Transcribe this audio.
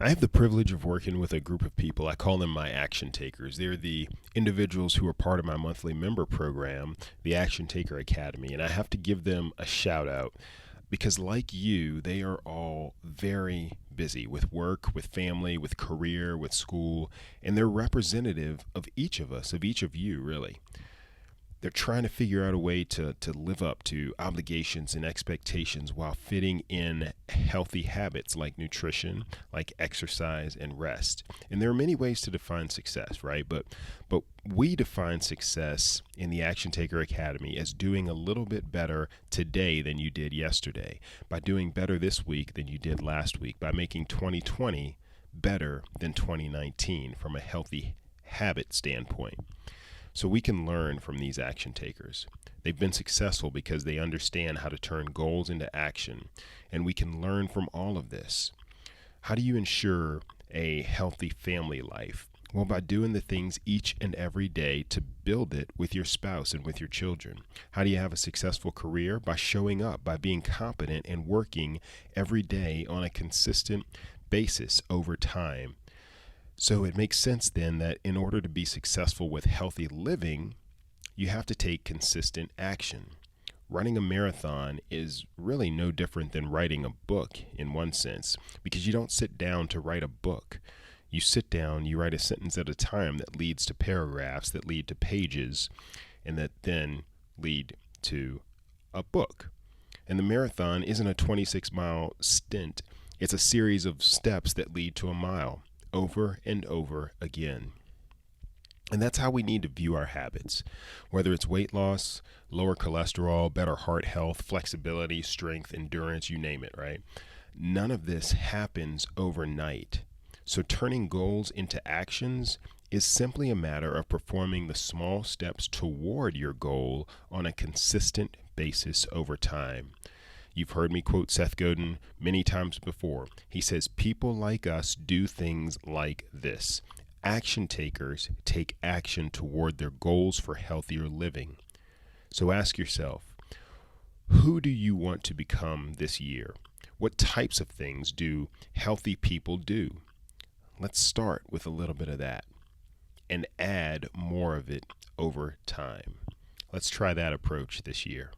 I have the privilege of working with a group of people. I call them my action takers. They're the individuals who are part of my monthly member program, the Action Taker Academy. And I have to give them a shout out because, like you, they are all very busy with work, with family, with career, with school, and they're representative of each of us, of each of you, really. They're trying to figure out a way to live up to obligations and expectations while fitting in healthy habits like nutrition, like exercise and rest. And there are many ways to define success, right? But we define success in the Action Taker Academy as doing a little bit better today than you did yesterday, by doing better this week than you did last week, by making 2020 better than 2019 from a healthy habit standpoint. So we can learn from these action takers. They've been successful because they understand how to turn goals into action, and we can learn from all of this. How do you ensure a healthy family life? Well, by doing the things each and every day to build it with your spouse and with your children. How do you have a successful career? By showing up, by being competent and working every day on a consistent basis over time. So it makes sense then that in order to be successful with healthy living, you have to take consistent action. Running a marathon is really no different than writing a book in one sense, because you don't sit down to write a book. You sit down, you write a sentence at a time that leads to paragraphs, that lead to pages, and that then lead to a book. And the marathon isn't a 26-mile stint, it's a series of steps that lead to a mile over and over again. And that's how we need to view our habits, whether it's weight loss, lower cholesterol, better heart health, flexibility, strength, endurance, you name it, right? None of this happens overnight. So turning goals into actions is simply a matter of performing the small steps toward your goal on a consistent basis over time. You've heard me quote Seth Godin many times before. He says, people like us do things like this. Action takers take action toward their goals for healthier living. So ask yourself, who do you want to become this year? What types of things do healthy people do? Let's start with a little bit of that and add more of it over time. Let's try that approach this year.